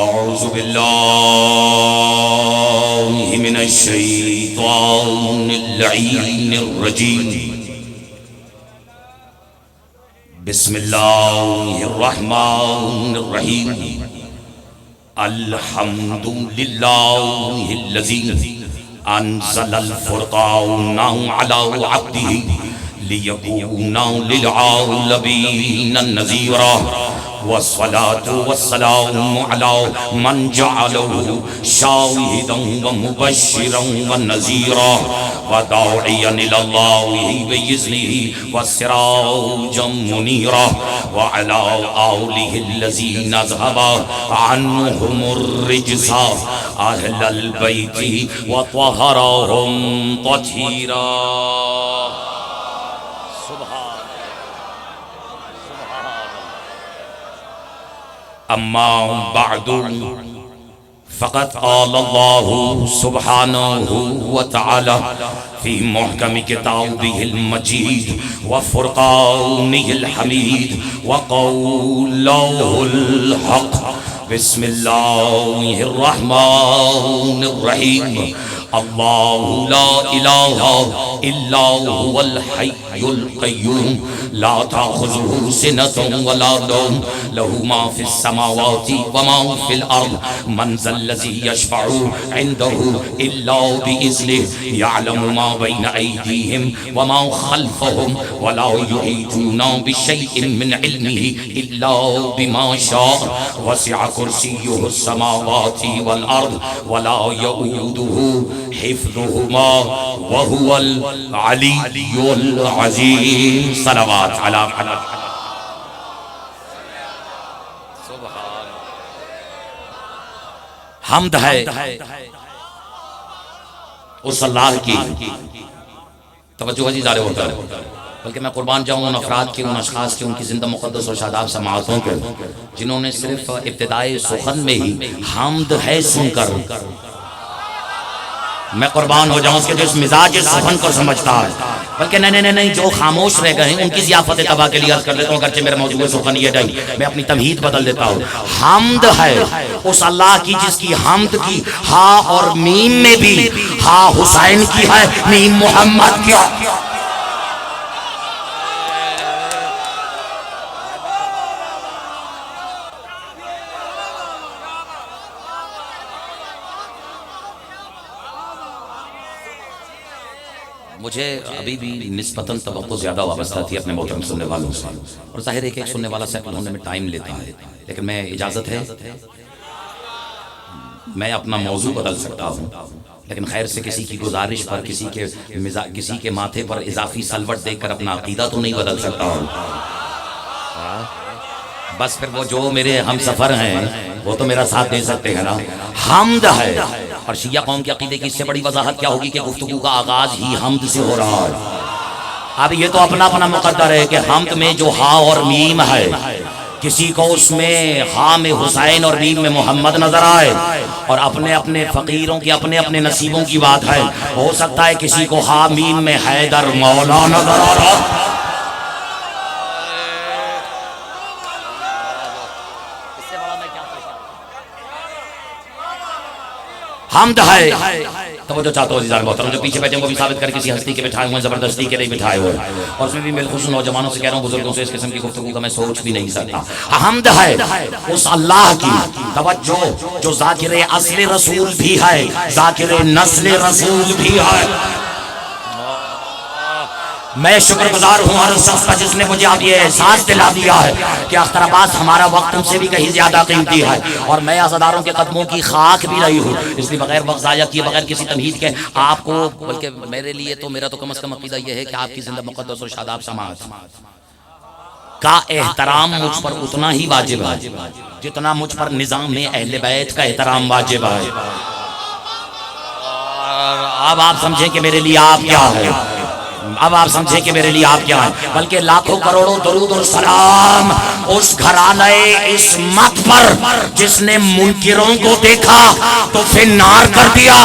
اعوذ باللہ من الشیطان اللعین الرجیم بسم اللہ الرحمن الرحیم الحمد للہ الذی انزل الفرقان علی عبدہ لیکون للعالمین نذیرا والصلاة والسلام على من جعله شاهدا ومبشرا ونذيرا وداعيا إلى الله بإذنه وسراجا منيرا وعلى آله الذين أذهب عنهم الرجس أهل البيت وطهرهم تطهيرا. اما بعد فقد قال الله سبحانه وتعالى في محكم كتابه المجيد وفرقانه الحميد وقوله الحق. بسم الله الرحمن الرحيم. الله لا إله إلا هو الحي القيوم لا تأخذه سنة ولا نوم له ما في السماوات وما في الأرض من ذا الذي يشفع عنده إلا بإذنه يعلم ما بين أيديهم وما خلفهم ولا يحيطون بشيء من علمه إلا بما شاء وسع كرسيه السماوات والأرض ولا يؤوده حفظهما وهو العلي العظيم. صلوات على حمد ہے اس اللہ کی. توجہ عزیز آرے ہوتا ہے بلکہ میں قربان جاؤں ان افراد کے، ان اشخاص کے، ان کی زندہ مقدس اور شاداب سماعتوں کو جنہوں نے صرف ابتدائی سخن میں ہی حمد ہے سن کر، میں قربان ہو جاؤں اس کے جو اس مزاج سخن کو سمجھتا ہے، بلکہ نہیں جو خاموش رہ گئے ہیں ان کی ضیافت تباہ کے لیے عرض کر دیتا ہوں، اگرچہ میرا موضوع سخن یہ نہیں، میں اپنی تمہید بدل دیتا ہوں. حمد ہے اس اللہ کی جس کی حمد کی ہا اور میم میں بھی ہا حسین کی ہے، میم محمد کی. مجھے ابھی بھی نسبتاً توقع زیادہ وابستہ تھی اپنے محترم سننے والوں سے، اور ظاہر ہے کہ ایک سننے والا سیکنڈ ہونے میں ٹائم لیتا ہے، لیکن میں اجازت ہے میں اپنا موضوع بدل سکتا ہوں، لیکن خیر سے کسی کی گزارش پر، کسی کے ماتھے پر اضافی سلوٹ دیکھ کر اپنا عقیدہ تو نہیں بدل سکتا ہوں. بس پھر وہ جو میرے ہم سفر ہیں وہ تو میرا ساتھ دے سکتے ہیں نا. حمد ہے، اور شیعہ قوم کے عقیدے کی اس سے بڑی وضاحت کیا ہوگی کہ گفتگو کا آغاز ہی حمد سے ہو رہا ہے. اب یہ تو اپنا اپنا مقدر ہے کہ حمد میں جو ہا اور میم ہے، کسی کو اس میں ہا میں حسین اور میم میں محمد نظر آئے، اور اپنے اپنے فقیروں کی اپنے اپنے نصیبوں کی بات ہے. ہو سکتا ہے کسی کو ہا میم میں حیدر مولا نظر آ رہا. حمد ہے. توجہ چاہتا ہوں عزیزان محترم، جو پیچھے بیٹھے ہیں وہ بھی ثابت کر کسی ہستی کے بٹھائے ہوئے ہیں، زبردستی کے نہیں بٹھائے ہوئے، اور اس میں بھی بالخصوص نوجوانوں سے کہہ رہا ہوں، بزرگوں سے اس قسم کی گفتگو کا میں سوچ بھی نہیں سکتا. حمد ہے اس اللہ کی، توجہ، جو ذاکر اصل رسول بھی ہے، ذاکر نسل رسول بھی ہے. میں شکر گزار ہوں ہر شخص کا جس نے مجھے اب یہ احساس دلا دیا ہے کہ اختر عباس ہمارا وقت ان سے بھی کہیں زیادہ قیمتی ہے، اور میں عزاداروں کے قدموں کی خاک بھی رہی ہوں. اس لیے بغیر وقت ضائع کیے، بغیر کسی تمہید کے آپ کو، بلکہ میرے لیے تو میرا تو کم از کم عقیدہ یہ ہے کہ آپ کی زندہ مقدس اور شاداب سماعت کا احترام مجھ پر اتنا ہی واجب ہے جتنا مجھ پر نظام اہل بیت کا احترام واجب ہے. اب آپ سمجھیں کہ میرے لیے آپ کیا ہے، اب آپ سمجھیں کہ میرے لیے آپ کیا ہیں، بلکہ لاکھوں کروڑوں درود اور سلام اس گھرانہ عصمت پر جس نے منکروں کو دیکھا تو فنار کر دیا،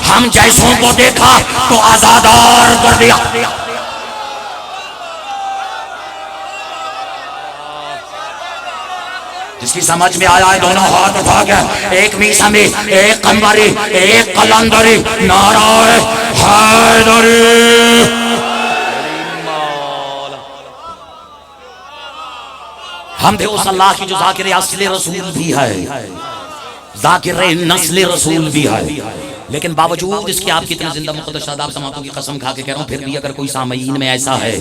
ہم جیسوں کو دیکھا تو آزادار کر دیا. جس کی سمجھ میں آیا ہے دونوں ہاتھ اٹھا کے ایک میسمی ایک قنبری ایک قلندری نعرہ حیدری. حمد اس اللہ کی جو ذاکر اصل رسول بھی ہے ذاکر نسل رسول بھی ہے. لیکن باوجود اس کے آپ کتنے زندہ مقدس شاداب سماعتوں کی قسم کھا کے کہہ رہا ہوں پھر بھی اگر کوئی سامعین میں ایسا ہے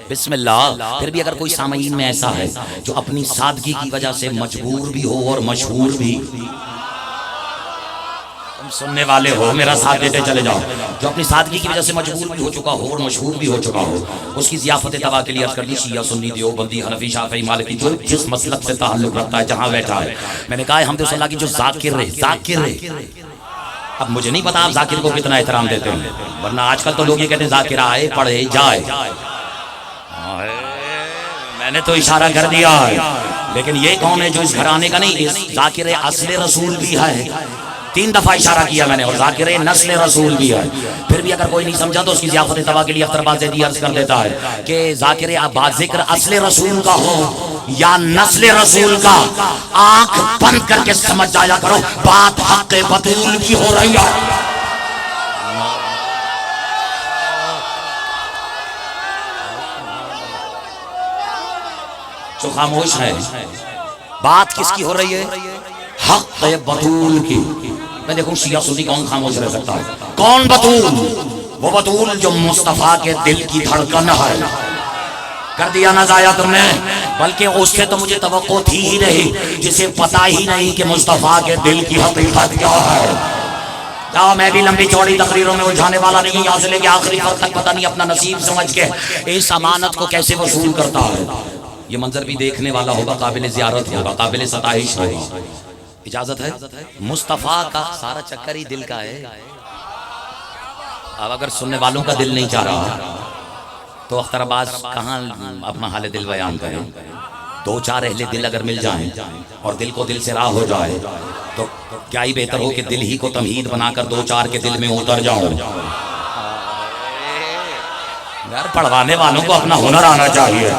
بسم اللہ پھر بھی اگر کوئی سامعین میں ایسا ہے جو اپنی سادگی کی وجہ سے مجبور بھی ہو اور مشہور بھی, تم سننے والے ہو میرا ساتھ دیتے چلے جاؤ, جو اپنی سادگی کی وجہ سے مجبور بھی ہو چکا ہو اور مشہور بھی ہو چکا ہو, اس کی ضیافت تباہ کے لیے عرض کر دی شیعہ سنی دیوبندی حنفی شافعی مالکی جو جس مسلک سے تعلق رکھتا ہے جہاں بیٹھا ہے, میں نے کہا ہے حمد اللہ کی جو ذاکر ہے. اب مجھے نہیں پتا آپ ذاکر کو کتنا احترام دیتے ہیں, ورنہ آج کل تو لوگ یہ کہتے ہیں ذاکر آئے پڑھے جائے, میں نے تو اشارہ کر دیا ہے. لیکن یہ کون ہے جو اس گھرانے کا نہیں, اس ذاکر اصل رسول بھی ہے, 3 دفعہ اشارہ کیا میں نے, اور ذاکر نسل رسول بھی ہے. پھر بھی اگر کوئی نہیں سمجھا تو اس کی ضیافت تباہ کے لیے اختر بازیدی عرض کر دیتا ہے کہ ذاکر ذکر اصل رسول کا ہو یا نسل رسول کا, آنکھ بند کر کے سمجھ جایا کرو بات حق بطول کی ہو رہی ہے. جو خاموش ہے بات کس کی ہو رہی ہے, حق بطول کی. میں دیکھوں شیعہ سنی کون خاموش رہ سکتا ہے, کون بطول, وہ بطول جو مصطفیٰ کے دل کی دھڑکن ہے. کر دیا نہ ضائع تم نے, بلکہ اس سے تو مجھے توقع تھی ہی نہیں جسے پتا ہی نہیں کہ مصطفیٰ کے دل کی حقیقت کیا ہے. جاؤ, میں بھی لمبی چوڑی تقریروں میں الجھانے والا نہیں, یہاں سے لے کے آخری فرق تک پتہ نہیں اپنا نصیب سمجھ کے اس امانت کو کیسے وصول کرتا ہے. یہ منظر بھی دیکھنے والا ہوگا, قابل زیارت ہوگا, قابل ستائش ہوگا. اجازت ہے, مصطفیٰ کا سارا چکر ہی دل کا ہے. اب اگر سننے والوں کا دل نہیں چاہ رہا تو اختر عباس کہاں اپنا حال دل بیان کریں. 2-4 اہل دل اگر مل جائیں اور دل کو دل سے راہ ہو جائے تو کیا ہی بہتر ہو کہ دل ہی کو تمہید بنا کر 2-4 کے دل میں اتر جاؤں. یار پڑھوانے والوں کو اپنا ہنر آنا چاہیے.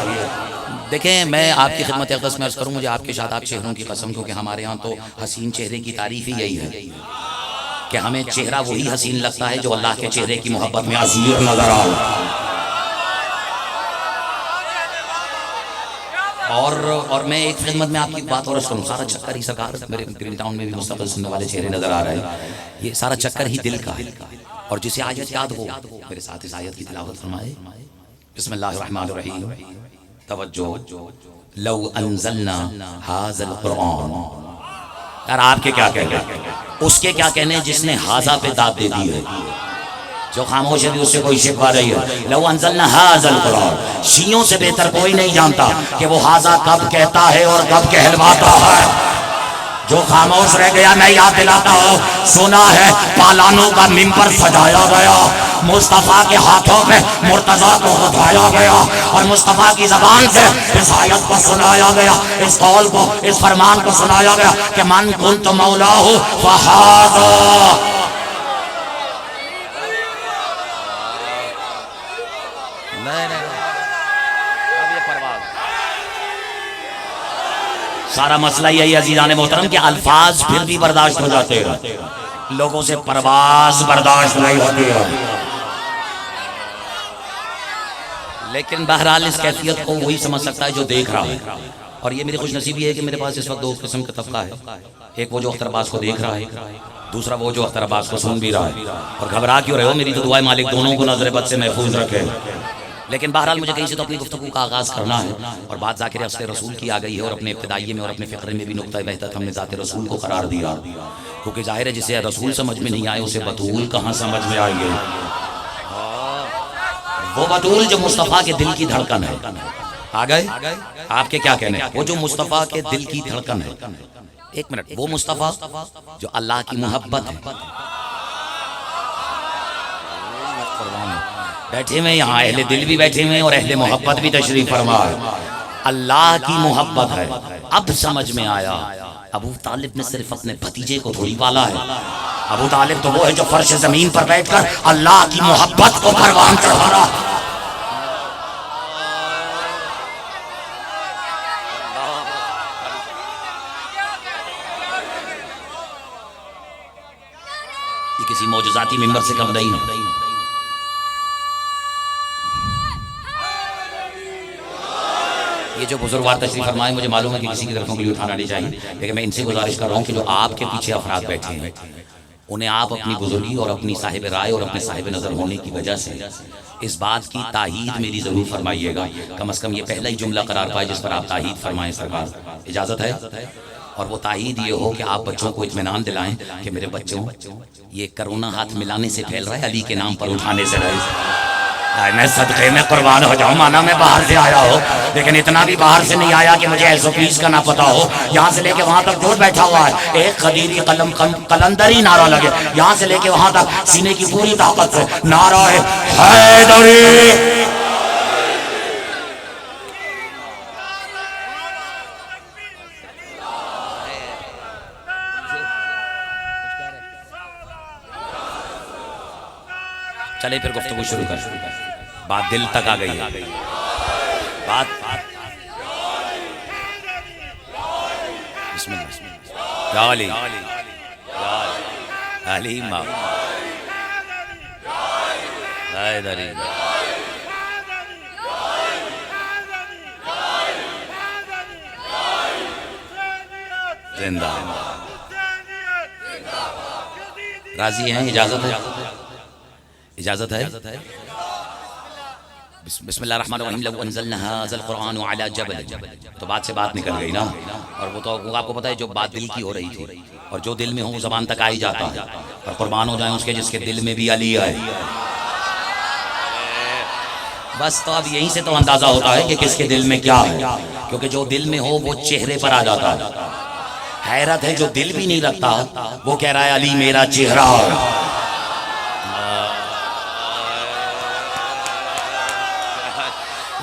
دیکھیں میں آپ کی خدمت اقدس میں عرض کروں, مجھے آپ کے شاداب چہروں کی قسم, کیونکہ ہمارے ہاں تو حسین چہرے کی تعریف ہی یہی ہے کہ ہمیں چہرہ وہی حسین لگتا ہے جو اللہ کے چہرے کی محبت میں عزیز نظر آئے. اور میں ایک خدمت میں آپ کی بات اور عرض کروں, سارا چکر ہی سرکار میرے گرین ٹاؤن میں بھی مستقبل سننے والے چہرے نظر آ رہے ہیں, یہ سارا چکر ہی دل کا ہے. اور جسے آیت یاد ہو میرے ساتھ اس آیت کی تلاوت فرمائے. بسم اللہ الرحمن الرحیم. توجہ, لو انزلنا ھذا القرآن. یار آپ کے کیا کہنے, اس کے کیا کہنے جس نے ھذا پہ داد دے دی ہے. جو خاموش ہے بھی اس سے کوئی شکوا رہی ہے. لو انزلنا ھذا القرآن, شیعوں سے بہتر کوئی نہیں جانتا کہ وہ ھذا کب کہتا ہے اور کب کہلواتا ہے. جو خاموش رہ گیا میں یاد دلاتا ہوں, سنا ہے پالانوں کا ممبر سجایا گیا, مصطفیٰ کے ہاتھوں میں مرتضیٰ کو اٹھایا گیا اور مصطفیٰ کی زبان سے اس آیت کو سنایا گیا, اس قول کو, اس فرمان کو سنایا گیا کہ من کنت مولاہ فھذا. سارا مسئلہ یہی عزیزان محترم کہ الفاظ پھر بھی برداشت ہو جاتے ہیں, لوگوں سے پرواز برداشت نہیں ہوتی ہے. لیکن بہرحال اس کیفیت کو وہی سمجھ سکتا ہے جو دیکھ رہا ہے. اور یہ میری خوش نصیبی ہے کہ میرے پاس اس وقت 2 قسم کا طبقہ ہے, ایک وہ جو اختر عباس کو دیکھ رہا ہے, دوسرا وہ جو اختر عباس کو سن بھی رہا ہے. اور گھبرا کیوں رہے ہو, میری تو دعا ہے مالک دونوں کو نظر بد سے محفوظ رکھے. لیکن بہرحال مجھے کہیں سے تو اپنی گفتگو کا آغاز کرنا ہے, اور بات ذاکر اصل رسول کی آ گئی ہے, اور اپنے ابتدائیے میں اور اپنے فقرے میں بھی نقطہ وحدت ہم نے ذات رسول کو قرار دیا, کیونکہ ظاہر ہے جسے رسول سمجھ میں نہیں آئے اسے بطول کہاں سمجھ میں آئیں گے. وہ بطول جو مصطفیٰ کے دل کی دھڑکن ہے. آ گئے آپ کے کیا کہنے, وہ جو مصطفیٰ کے دل کی دھڑکن ہے. ایک منٹ, وہ مصطفیٰ جو اللہ کی محبت ہے. بیٹھے ہوئے یہاں اہل دل بھی بیٹھے ہوئے اور اہل محبت بھی تشریف فرما ہے. اللہ کی محبت ہے. اب سمجھ میں آیا ابو طالب نے صرف اپنے بھتیجے کو تھوڑی پالا ہے. ابو طالب تو وہ ہے جو فرش زمین پر بیٹھ کر اللہ کی محبت کو پروان چڑھا رہا. کسی معجزاتی ممبر سے کم نہیں. یہ جو بزرگوار تشریف فرمائے مجھے معلوم ہے کہ کسی کی طرف انگلی اٹھانا نہیں چاہیے، لیکن میں ان سے گزارش کر رہا ہوں کہ جو آپ کے پیچھے افراد بیٹھے ہیں انہیں آپ اپنی بزرگی اور اپنی صاحب رائے اور اپنے صاحب نظر ہونے کی وجہ سے اس بات کی تائید میری ضرور فرمائیے گا. کم از کم یہ پہلا ہی جملہ قرار پائے جس پر آپ تائید فرمائیں سرکار. اجازت ہے؟ اور وہ تائید یہ ہو کہ آپ بچوں کو اطمینان دلائیں کہ میرے بچوں یہ کرونا ہاتھ ملانے سے پھیل رہا ہے، علی کے نام پر اٹھانے سے رہے. میں صدقے میں قربان ہو جاؤں، مانا میں باہر سے آیا ہو لیکن اتنا بھی باہر سے نہیں آیا کہ مجھے ایسو پیس کا نہ پتا ہو. یہاں سے لے کے وہاں تک دور بیٹھا ہوا ہے، ایک قدیری قلندری نعرہ لگے، یہاں سے لے کے وہاں تک سینے کی پوری طاقت سے نعرہ حیدری. چلے پھر گفتگو شروع کر. بات دل تک آ گئی ہے. بات بسم اللہ. یا علی علی ماں حیدری. زندہ راضی ہیں؟ اجازت ہے؟ اجازت ہے؟ بسم اللہ الرحمن الرحیم. لو انزلنا هذا القرآن على جبل. تو بات سے بات نکل گئی نا. اور وہ تو آپ کو پتا ہے جو بات دل کی ہو رہی تھی اور جو دل میں ہو وہ زبان تک آ ہی جاتا ہے. اور قربان ہو جائیں اس کے جس کے دل میں بھی علی ہے. بس تو اب یہیں سے تو اندازہ ہوتا ہے کہ کس کے دل میں کیا ہے، کیونکہ جو دل میں ہو وہ چہرے پر آ جاتا ہے. حیرت ہے جو دل بھی نہیں رکھتا وہ کہہ رہا ہے علی میرا چہرہ.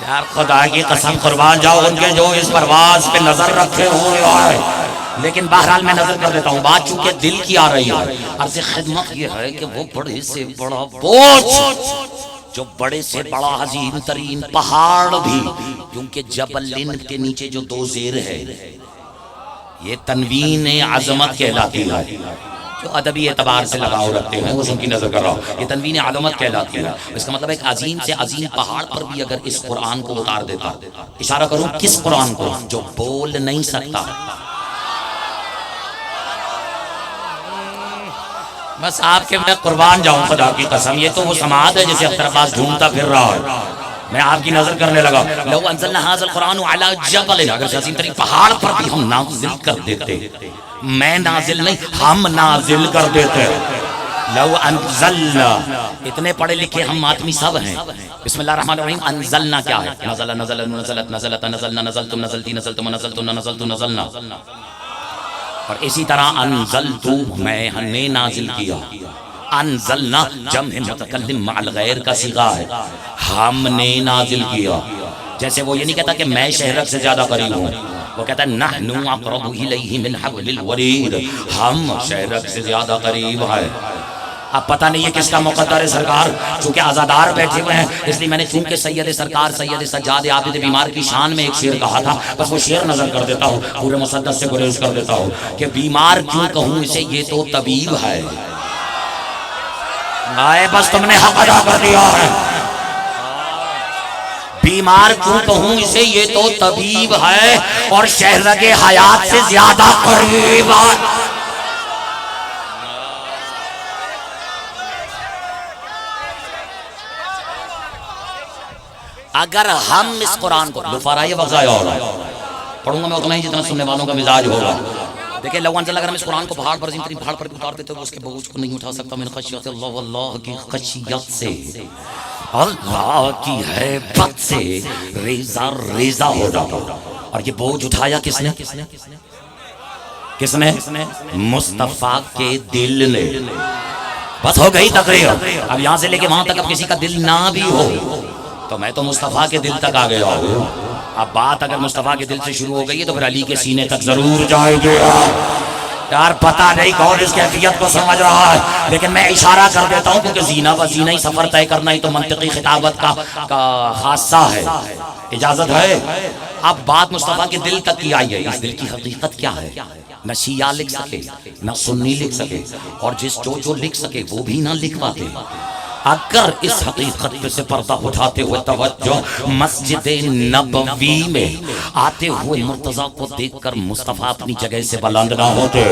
یار خدا کی قسم قربان جاؤ ان کے جو اس پرواز پہ نظر رکھے ہوئے. لیکن بہرحال میں نظر کر دیتا ہوں، بات چونکہ دل کی آ رہی ہے. عرض خدمت یہ ہے کہ وہ بڑے سے بڑا بوجھ، جو بڑے سے بڑا عظیم ترین پہاڑ بھی، کیونکہ جبل لن کے نیچے جو دو زیر ہے یہ تنوین عظمت کہلاتی ہے. جو ادبی اعتبار سے لگاؤ رکھتے ہیں اس ان کی نظر کر رہا ہوں، یہ تنوین عظمت کہلاتی ہے. اس کا مطلب ایک عظیم سے عظیم پہاڑ پر بھی اگر اس قرآن کو اتار دیتا، اشارہ کروں کس قرآن کو؟ جو بول نہیں سکتا. بس آپ کے میں قربان جاؤں خدا کی قسم. یہ تو وہ سماعت ہے جسے اختر عباس ڈھونڈتا پھر رہا ہے. میں آپ کی نظر کرنے لگا. لو انزلنا هذا القرآن على جبل، اگر سے عظیم ترین پہاڑ پر بھی ہم نازل کر دیتے. میں نازل نہیں، ہم نازل کر دیتے. لو انزلنا، اتنے پڑھے لکھے ہم آدمی سب ہیں. بسم اللہ الرحمن الرحیم. انزلنا کیا ہے؟ نزل نزل نزلت نزلت نزلنا نزلتم نزلتی نزلتم نزلتم نزلت نزلنا. اور اسی طرح انزلتو میں نے نازل کیا. انزلنا جمع متکلم مع الغیر کا صیغہ ہے، ہم نے نازل کیا. جیسے وہ یہ نہیں کہتا کہ میں شہرت سے زیادہ قریب ہوں، وہ کہتا ہے نحن اقرب الیہ من حبل الورید، ہم شہرت سے زیادہ قریب ہے. اب پتہ نہیں یہ کس کا مقدر ہے سرکار، چونکہ عزادار بیٹھے ہوئے ہیں اس لیے میں نے چونکہ سید سرکار سید سجاد عابد بیمار کی شان میں ایک شعر کہا تھا، بس وہ شعر نظر کر دیتا ہوں، پورے مسدس سے گریز کر دیتا ہوں کہ بیمار کیوں کہوں اسے، یہ تو طبیب ہے. آئے بس تم نے حق ادا کر دیا ہے. بیمار کیوں کہوں اسے، یہ تو طبیب ہے اور شہرگ حیات سے زیادہ قریب ہے. اگر ہم اس قرآن کو لفارہ یہ وقت ضائع ہو رہا ہے، پڑھوں گا میں اتنا ہی جتنا سننے والوں کا مزاج ہوگا. دیکھیں لو انزل، اگر ہم اس قرآن کو پہاڑ پر عظیم ترین پہاڑ پر اتار دیتے تو اس کے بوجھ کو نہیں اٹھا سکتا. من خشیت اللہ، واللہ کی خشیت سے، اللہ کی ہیبت سے ریزہ ریزہ ہو جاتا. اور یہ بوجھ اٹھایا کس نے؟ کس نے؟ مصطفیٰ کے دل نے. بس ہو گئی تقریر. اب یہاں سے لے کے وہاں تک اب کسی کا دل نہ بھی ہو تو میں تو مصطفیٰ کے دل تک آ گیا ہوں. اب بات اگر مصطفیٰ کے دل سے شروع ہو گئی ہے تو پھر علی کے سینے تک ضرور جائے گی. یار پتہ نہیں کون اس کیفیت کو سمجھ رہا ہے، لیکن میں اشارہ کر دیتا ہوں کیونکہ زینہ و زینہ ہی سفر طے کرنا ہی تو منطقی خطابت کا خاصہ ہے۔ اجازت ہے؟ اب بات مصطفیٰ کے دل تک کی آئی ہے، اس دل کی حقیقت کیا ہے؟ نہ شیعہ لکھ سکے نہ سنی لکھ سکے، اور جو لکھ سکے وہ بھی نہ لکھ پاتے۔ اگر اس حقیقت پہ سے پردہ اٹھاتے ہوئے توجہ مسجد نبوی میں آتے ہوئے مرتضیٰ کو دیکھ کر مصطفیٰ اپنی جگہ سے بلند نہ ہوتے،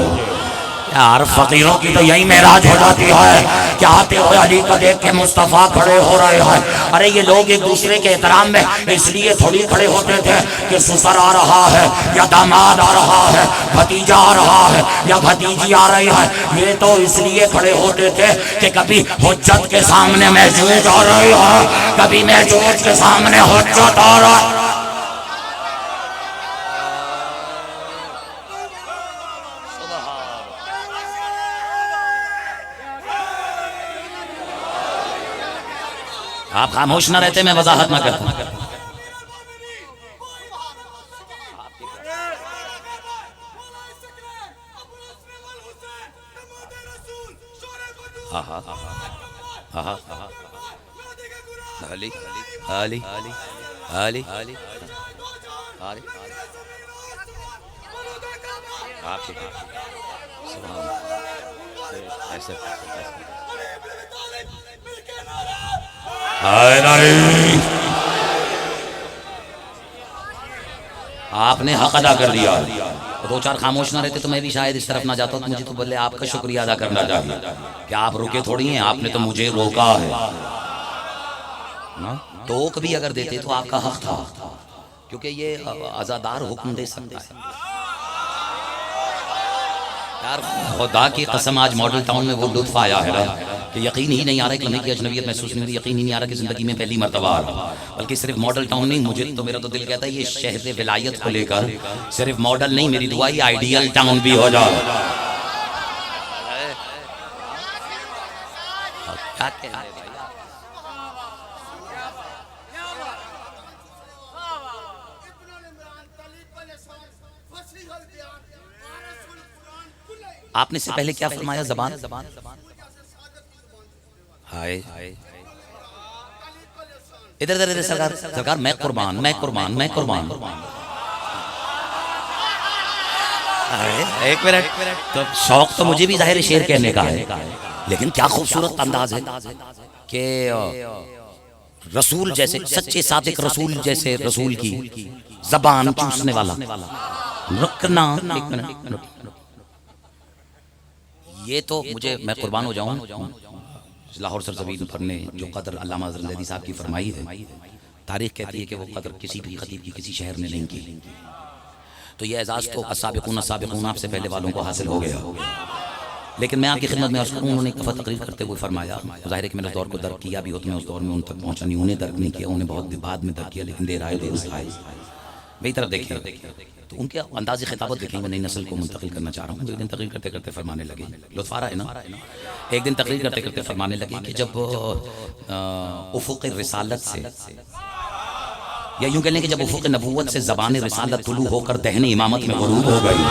یار فقیروں کی تو یہی معراج ہو جاتی ہے کہ آتے ہوئے علی کو دیکھ کے مصطفیٰ کھڑے ہو رہے ہیں۔ ارے یہ لوگ ایک دوسرے کے احترام میں اس لیے تھوڑی کھڑے ہوتے تھے کہ سسر آ رہا ہے یا داماد آ رہا ہے، بھتیجا آ رہا ہے یا بھتیجی آ رہی ہے، یہ تو اس لیے کھڑے ہوتے تھے کہ کبھی حجت کے سامنے محجوج آ رہی ہے، کبھی محجوج کے سامنے حجت آ رہا ہے۔ آپ خاموش نہ رہتے، میں وضاحت نہ کرتا۔ علی علی علی آپ نے حق ادا کر دیا، دو چار خاموش نہ رہتے تو میں بھی شاید اس طرف نہ جاتا ہوں۔ مجھے تو بولے آپ کا شکریہ ادا کرنا چاہیے کہ آپ رکے تھوڑی ہیں، آپ نے تو مجھے روکا ہے۔ ٹوک بھی اگر دیتے تو آپ کا حق تھا، کیونکہ یہ عزادار حکم دے سکتا ہے۔ یار خدا کی قسم آج ماڈل ٹاؤن میں وہ لطف آیا ہے کہ یقین ہی نہیں آ رہا، ایک لمحے کی اجنبیت محسوس نہیں ہو رہی، یقین ہی نہیں آ رہا کہ زندگی میں پہلی مرتبہ آ رہا، بلکہ صرف ماڈل ٹاؤن نہیں، مجھے تو میرا تو دل کہتا ہے یہ شہر ولایت کو لے کر صرف ماڈل نہیں، میری دعا یہ آئیڈیل ٹاؤن بھی ہو جائے۔ کیا کہہ رہے بھائی؟ آپ نے سے پہلے کیا فرمایا؟ زبان ہائے ادھر ادھر سرکار سرکار، میں قربان میں قربان میں قربان۔ ایک منٹ، تو شوق تو مجھے بھی ظاہر شعر کہنے کا ہے، لیکن کیا خوبصورت انداز ہے کہ رسول جیسے سچے صادق رسول جیسے رسول کی زبان چوسنے والا رکنا۔ ایک منٹ، یہ تو مجھے میں قربان ہو جاؤں، لاہور سرزمین پر نے جو قدر علامہ حضرت زیدی صاحب کی فرمائی ہے، تاریخ کہتی ہے کہ وہ قدر کسی بھی خطیب کی کسی شہر نے نہیں کی، تو یہ اعزاز تو السابقون السابقون آپ سے پہلے والوں کو حاصل ہو گیا۔ لیکن میں آپ کی خدمت میں عرض کروں، انہوں نے ایک دفعہ تقریر کرتے ہوئے فرمایا، ظاہر ہے کہ میں نے اس دور کو درک کیا بھی ہو تو میں اس دور میں ان تک پہنچا نہیں، انہیں درک نہیں کیا، انہیں بہت بعد میں درک کیا، لیکن دیر آئے درست آئے۔ میری طرف دیکھیں تو ان کے انداز خطابت دیکھیں، میں نئی نسل کو منتقل کرنا چاہ رہا ہوں۔ ایک دن تقریر کرتے کرتے فرمانے لگے، لطف آ رہا ہے نا، ایک دن تقریر کرتے کرتے فرمانے لگے کہ جب افق رسالت سے، یا یوں کہہ لیں کہ جب افق نبوت سے زبان رسالت طلوع ہو کر دہن امامت میں غروب ہو گئی،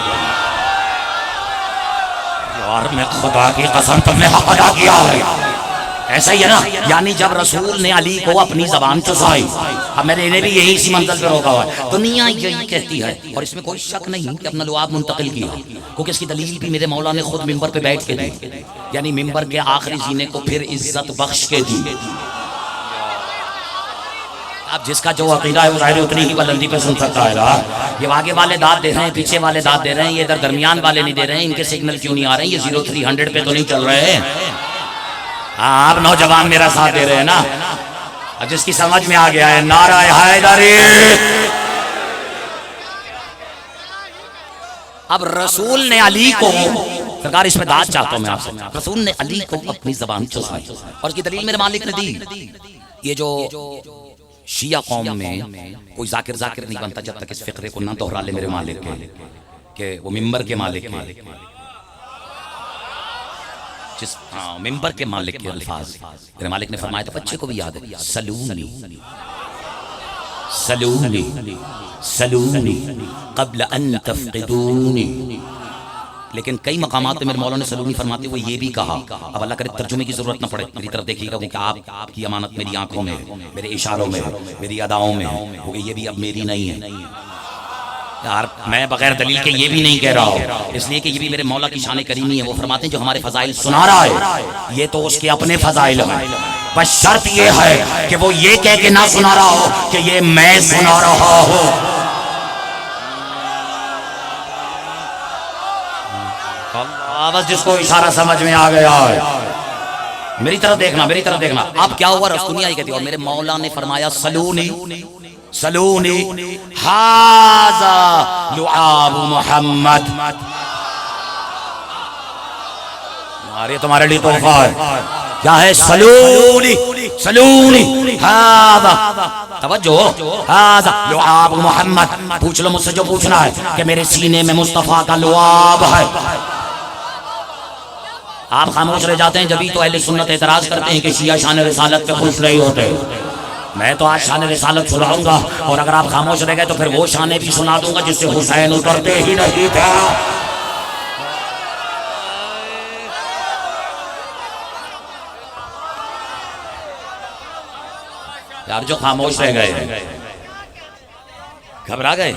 یار میں خدا کی قسم تم نے حق ادا کیا ہے، ایسا ہی ہے نا، یعنی جب رسول نے علی کو اپنی زبان چسائی، اب میں نے انہیں بھی یہی اسی منزل پہ روکا ہوا ہے، دنیا یہی کہتی ہے، اور اس میں کوئی شک نہیں کہ اپنا لعاب منتقل کیا، کیونکہ اس کی دلیل بھی میرے مولا نے خود ممبر پہ بیٹھ کے دی، یعنی ممبر کے آخری زینے کو پھر عزت بخش کے دی۔ اب جس کا جو عقیدہ ہے وہ ظاہر اتنی ہی بلندی پہ سن سکتا ہے نا، یہ آگے والے داد دے رہے ہیں، پیچھے والے داد دے رہے ہیں، یہ ادھر درمیان والے نہیں دے رہے ہیں، ان کے سگنل کیوں نہیں آ رہے ہیں، یہ 0300 پہ تو نہیں چل رہے ہیں۔ آپ نوجوان میرا ساتھ دے رہے ہیں نا، جس کی سمجھ میں آ گیا ہے نعرہ حیدری۔ اب رسول نے علی کو، سرکار اس میں داد چاہتا ہوں میں آپ سے، رسول نے علی کو اپنی زبان چسائی، اور اس کی دلیل میرے مالک نے دی۔ یہ جو شیعہ قوم میں کوئی ذاکر نہیں بنتا جب تک اس فقرے کو نہ دہرا لے میرے مالک کے، کہ وہ ممبر کے مالک کے، جس ممبر کے مالک کے الفاظ میرے مالک نے فرمایا تو بچے کو بھی یاد ہے، سلونی سلونی سلونی قبل ان تفقدونی، لیکن کئی مقامات پہ میرے مولانا سلونی فرماتے ہوئے یہ بھی کہا، اب اللہ کرے ترجمے کی ضرورت نہ پڑے، میری طرف دیکھیے گا کہ آپ کی امانت میری آنکھوں میں ہے، میرے اشاروں میں ہے، میری اداؤں میں ہے، کیونکہ یہ بھی اب میری نہیں ہے یار، میں بغیر دلیل کے یہ بھی نہیں کہہ رہا ہوں، اس لیے کہ یہ بھی میرے مولا کی شان کریمی ہے۔ وہ فرماتے ہیں جو ہمارے فضائل سنا رہا ہے یہ تو اس کے اپنے فضائل ہیں، بس شرط یہ ہے کہ وہ یہ کہہ کے نہ سنا رہا ہو کہ یہ میں سنا رہا ہوں۔ بس جس کو اشارہ سمجھ میں آ گیا ہے، میری طرف دیکھنا، میری طرف دیکھنا۔ اب کیا ہوا، رسولیا یہ کہتی ہے، اور میرے مولا نے فرمایا سلونی سلونی ھذا لعاب محمد، یہ تمہارے لیے تحفہ ہے۔ کیا ہے؟ سلونی سلونی ھذا، توجہ، ھذا لعاب محمد، پوچھ لو مجھ سے جو پوچھنا ہے کہ میرے سینے میں مصطفیٰ کا لعاب ہے۔ آپ خاموش رہ جاتے ہیں، جبھی تو اہل سنت اعتراض کرتے ہیں کہ شیعہ شان رسالت پہ خوش نہیں ہوتے۔ میں تو آج شان رسالت سناؤں گا، اور اگر آپ خاموش رہ گئے تو پھر وہ شانیں بھی سنا دوں گا جس سے حسین اترتے ہی نہیں تھے۔ یار جو خاموش رہ گئے، گھبرا گئے،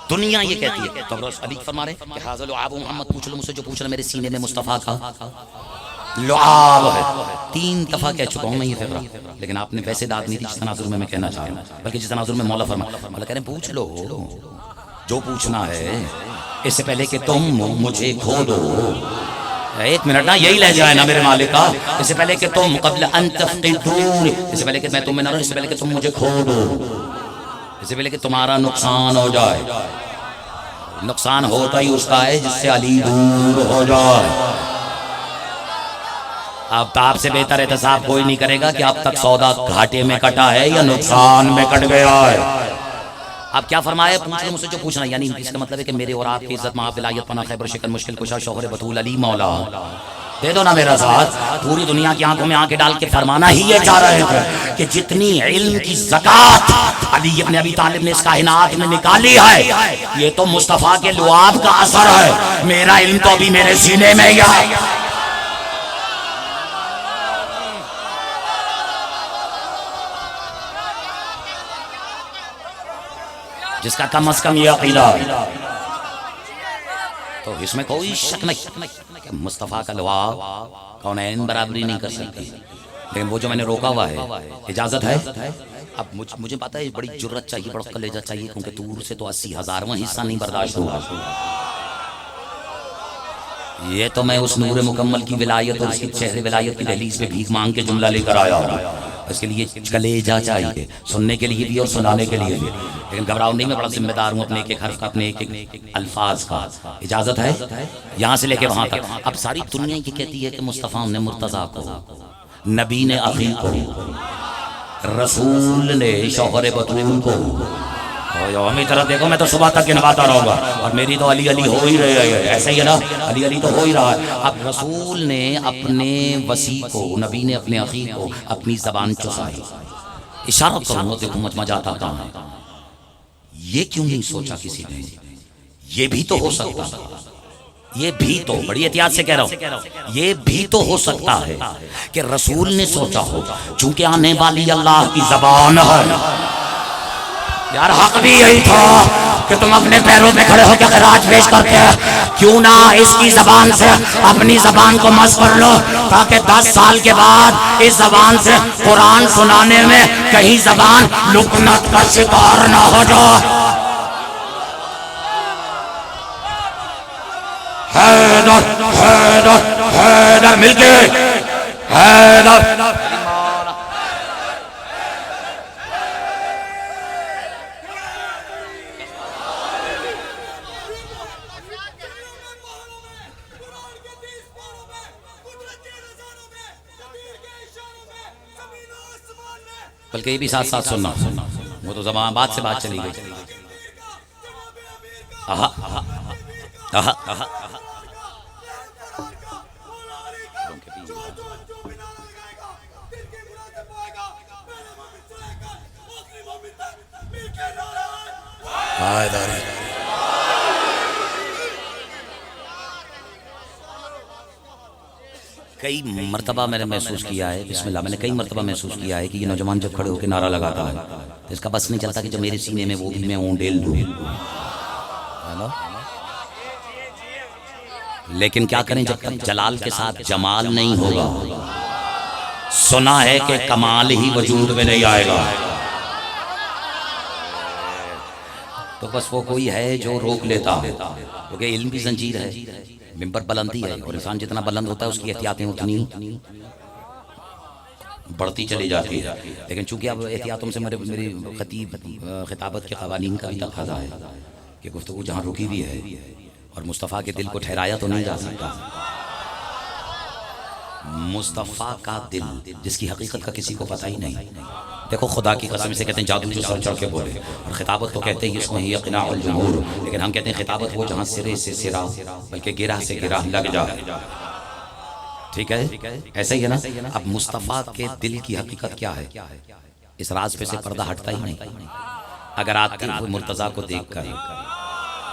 دنیا یہ کہتی ہے تو علی فرما رہے کہ حاضر لعاب محمد، پوچھ لو مجھ سے جو پوچھ رہے، میرے سینے میں مصطفیٰ کا لعاب ہے۔ 3 دفعہ کہہ چکا ہوں میں یہ فقرہ، لیکن آپ نے ویسے داد نہیں دی جس تناظر میں کہنا چاہتا ہوں، بلکہ جس تناظر میں مولا فرما، مولا کہہ رہے ہیں پوچھ لو جو پوچھنا ہے، اس سے پہلے کہ تم مجھے کھو دو۔ 1 منٹ نا، یہی لہجہ ہے نا میرے مالک کا، اس سے پہلے کہ تم قبل ان تفتدون، اس سے پہلے کہ میں تم میں نہ رہوں، اس سے پہلے کہ تم مجھے کھو دو، اس سے پہلے کہ تمہارا نقصان ہو جائے۔ نقصان ہوتا ہی اس کا ہے جس سے علی دور ہو جائے۔ اب آپ سے بہتر احتساب کوئی نہیں کرے گا کہ اب تک سودا گھاٹے میں کٹا ہے یا نقصان میں کٹ گیا ہے۔ اب کیا فرمایا؟ پوچھ لو مجھ سے جو پوچھنا، یعنی اس کا مطلب ہے کہ میرے اور آپ کی عزت، ماں، ولایت، پناہ، خیبر، شکن، مشکل کشا، شوہر بطول، علی مولا، دے دو نا میرا ساتھ۔ پوری دنیا کی آنکھوں میں آنکھیں ڈال کے فرمانا ہی یہ چاہ رہے تھے کہ جتنی علم کی زکاة علی ابن ابی طالب نے اس کائنات میں نکالی ہے، یہ تو مصطفیٰ کے لعاب کا اثر ہے۔ میرا علم تو ابھی میرے سینے میں ہی ہے۔ جس کا کم از کم یہ عقیدہ ہے تو اس میں کوئی شک نہیں کہ مصطفیٰ کا لعاب کونین برابری نہیں کر سکتی، لیکن وہ جو میں نے روکا ہوا ہے، اجازت ہے؟ اب مجھے پتا ہے بڑی جرت چاہیے، بڑا کلیجہ چاہیے، کیونکہ دور سے تو 80,000واں حصہ نہیں برداشت ہوگا۔ یہ تو میں اس نور مکمل کی ولایت اور اس کی چہرے ولایت کی دہلیز پہ بھیک مانگ کے جملہ لے کر آیا ہوں، اس کے لیے کلیجہ چاہیے، سننے کے لیے بھی اور سنانے کے لیے بھی، لیکن گھبراؤ نہیں، میں بڑا ذمہ دار ہوں اپنے ایک ایک حرف کا، اپنے ایک ایک الفاظ کا۔ اجازت ہے؟ یہاں سے لے کے وہاں تک۔ اب ساری دنیا یہ کہتی ہے کہ مصطفیٰ نے مرتضیٰ کو، نبی نے عقیل کو، رسول نے شوہر بطول کو، ہمیں طرح دیکھو میں تو صبح تک گنواتا رہوں گا، اور میری تو علی علی ہو ہی رہے ہیں، ایسا ہی ہے نا، علی علی تو ہو ہی رہا ہے۔ اب رسول نے اپنے وسیع کو، نبی نے اپنے عقیل کو اپنی زبان چسائی۔ اشارہ کروں گا دیکھو مجمع جاتا کہاں ہے، یہ کیوں نہیں سوچا کسی نے؟ یہ بھی تو ہو سکتا، یہ بھی تو، بڑی احتیاط سے کہہ رہا ہوں، یہ بھی تو ہو سکتا ہے کہ رسول نے سوچا ہو، چونکہ آنے والی اللہ کی زبان ہے۔ یار حق بھی یہی تھا کہ تم اپنے پیروں پہ کھڑے ہو کے خراج پیش کرتے ہیں، کیوں نہ اس کی زبان سے اپنی زبان کو مس کر لو، تاکہ 10 سال کے بعد اس زبان سے قرآن سنانے میں کہیں زبان لکنت کا شکار نہ ہو جائے۔ حیدر حیدر حیدر مل کے حیدر۔ بلکہ یہ بھی ساتھ ساتھ سننا، وہ تو زبان بات سے بات چلی گئی۔ آہا آہا آہا آہا۔ کئی مرتبہ میں نے محسوس کیا ہے، بسم اللہ، میں نے کئی مرتبہ محسوس کیا ہے کہ یہ نوجوان جب کھڑے ہو کے نعرہ لگاتا ہے تو اس کا بس نہیں چلتا کہ جب میرے سینے میں وہ بھی میں اون ڈیل دوں، لیکن کیا کریں جب تک جلال کے ساتھ جمال نہیں ہوگا، سنا ہے کہ کمال ہی وجود میں نہیں آئے گا، تو بس وہ کوئی ہے جو روک لیتا، کیونکہ علم بھی زنجیر ہے، ممبر بلندی ہے، اور انسان جتنا بلند ہوتا ہے اس کی احتیاطیں اتنی بڑھتی چلی جاتی ہے، لیکن چونکہ اب احتیاطوں سے میری خطابت کے قوانین کا بھی تقاضا ہے کہ گفتگو جہاں رکی بھی ہے اور مصطفیٰ کے دل کو ٹھہرایا تو نہیں جا سکتا، مصطفیٰ کا دل جس کی حقیقت کا کسی کو پتہ ہی نہیں، دیکھو خدا کی قسم سے کہتے ہیں جادو جو سر چڑھ کے بولے، اور خطابت تو کہتے ہیں اس میں ہی اقناع الجمہور، لیکن ہم کہتے ہیں خطابت وہ جہاں سرے سے سرا بلکہ گرہ سے گرہ لگ جائے، ٹھیک ہے، ایسا ہی ہے نا۔ اب مصطفیٰ کے دل کی حقیقت کیا ہے، اس راز پہ سے پردہ ہٹتا ہی نہیں۔ اگر آتے ہوئے مرتضیٰ کو دیکھ کر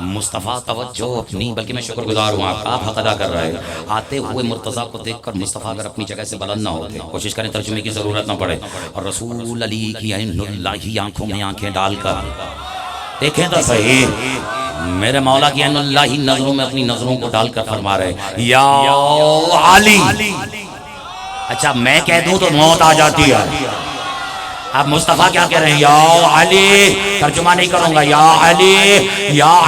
مصطفیٰ توجہ اپنی، بلکہ میں شکر گزار ہوں آپ حق ادا کر رہے ہیں، آتے ہوئے مرتضیٰ کو دیکھ کر مصطفیٰ اگر اپنی جگہ سے بلند نہ ہوتے، کوشش کریں ترجمے کی ضرورت نہ پڑے، اور رسول علی کی عین اللہ آنکھوں میں آنکھیں ڈال کر دیکھیں تو صحیح، میرے مولا کی عین اللہ نظروں میں اپنی نظروں کو ڈال کر فرما رہے یا علی، اچھا میں کہہ دوں تو موت آ جاتی ہے، اب مصطفیٰ کیا کہہ رہے ہیں، یا علی، ترجمہ نہیں کروں گا، یا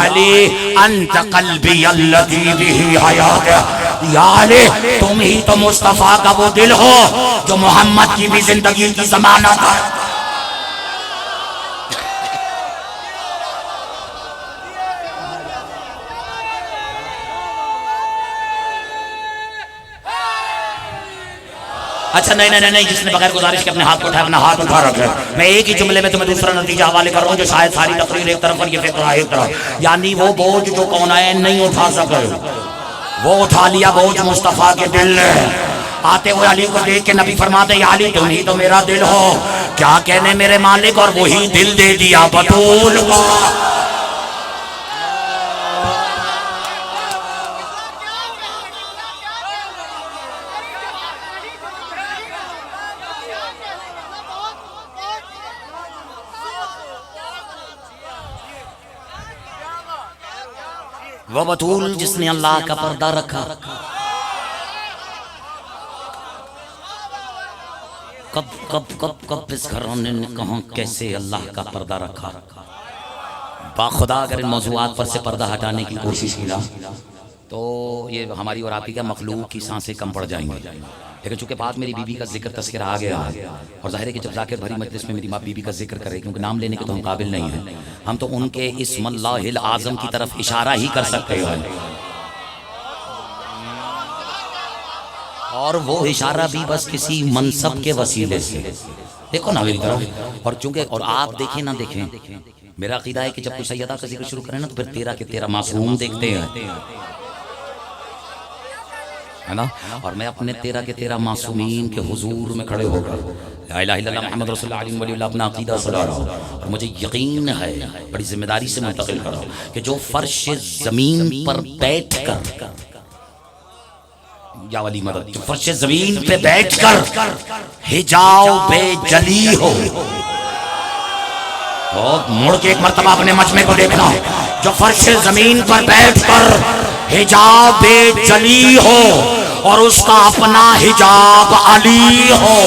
علی انت قلبی الذی بہ حیات، یا علی تم ہی تو مصطفیٰ کا وہ دل ہو جو محمد کی بھی زندگی کی ضمانت ہے۔ اچھا نہیں، جس نے بغیر گزارش کے اپنے ہاتھ کو اٹھایا اپنا ہاتھ اٹھا رکھا ہے، میں ایک ہی جملے میں تمہیں دوسرا نتیجہ حوالے کر رہا ہوں جو شاید ساری تقریر ایک طرف اور یہ فقرہ ایک طرف، یعنی وہ بوجھ جو کونین نہیں اٹھا سکے وہ اٹھا لیا بوجھ مصطفیٰ کے دل نے۔ آتے ہوئے علی کو دیکھ کے نبی فرماتے یا علی تم ہی تو میرا دل ہو، کیا کہنے میرے مالک، اور وہی دل دے دیا بطول کو۔ وہ بطول جس نے اللہ کا پردہ رکھا، کب اس گھرانے نے کہاں کیسے اللہ کا پردہ رکھا، باخدا اگر ان موضوعات پر سے پردہ ہٹانے کی کوشش کی تو یہ ہماری اور آپ کی کیا مخلوق کی سانسیں کم پڑ جائیں گے، لیکن چونکہ بعد میری بی بی کا ذکر تذکرہ آ گیا ہے، اور ظاہر ہے کہ جب ذاکر بھری مجلس میں میری ماں بی بی کا ذکر کرے، کیونکہ نام لینے کے تو ہم قابل نہیں ہیں، ہم تو ان کے اسم اللہ العظم کی طرف اشارہ ہی کر سکتے ہیں، اور وہ اشارہ بھی بس کسی منصب کے وسیلے سے، دیکھو نا میری طرف، اور چونکہ اور آپ دیکھیں نہ دیکھیں، میرا عقیدہ ہے کہ جب کوئی سیدہ کا ذکر شروع کریں نا تو پھر تیرا کہ تیرا معصوم دیکھتے ہیں، ہے نا، اور میں اپنے تیرا معصومین کے حضور میں کھڑے ہو کر لا الہ الا اللہ محمد رسول اللہ علیہ ولی اللہ اپنا عقیدہ سنا رہا ہوں، اور مجھے یقین ہے، بڑی ذمہ داری سے منتقل کر رہا ہوں کہ جو فرش زمین پر بیٹھ کر، یا ولی مدد، جو فرش زمین پہ بیٹھ کر حجاب بے جلی ہو، اور مڑ کے ایک مرتبہ اپنے مجمع کو دیکھنا، جو فرش زمین پر بیٹھ کر حجاب بے جلی ہو اور اس کا اپنا حجاب علی ہو،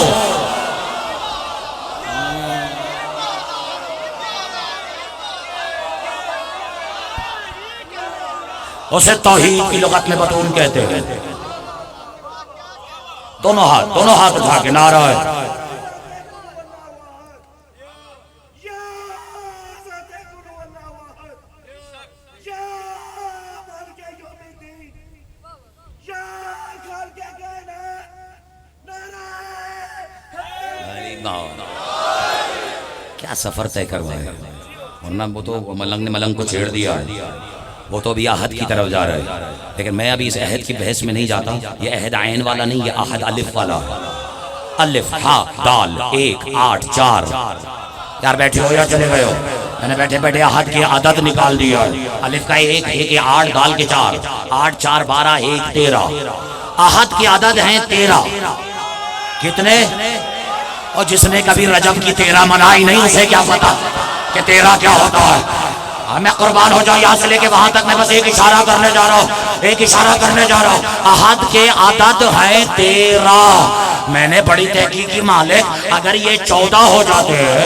اسے توحید کی لغت میں بطول کہتے ہیں۔ دونوں ہاتھ اٹھا کے نعرہ ہے کیا سفر طے کروایا، ورنہ وہ تو ملنگ نے ملنگ کو چھیڑ دیا ہے، وہ تو بھی عہد کی طرف جا رہے ہیں، لیکن میں ابھی اس عہد کی بحث میں نہیں جاتا، یہ عہد عین والا نہیں، یہ عہد الف والا، الف ہا دال 1 8 4، یار بیٹھے ہو یا چلے گئے ہو، میں نے بیٹھے بیٹھے عہد کی عدد نکال دیا، الف کا 1 8 دال کے 4 8 4 12 1 13، احد کی عدد ہیں 13. کتنے؟ اور جس نے کبھی رجب کی 13 منائی نہیں اسے کیا پتا کہ 13 کیا ہوتا ہے. میں قربان ہو جاؤں یہاں سے لے کے وہاں تک میں بس ایک اشارہ کرنے جا رہا ہوں، ایک اشارہ کرنے جا رہا ہوں. احد کے عدد ہیں 13. میں نے بڑی تحقیق کی مالک اگر یہ 14 ہو جاتے ہیں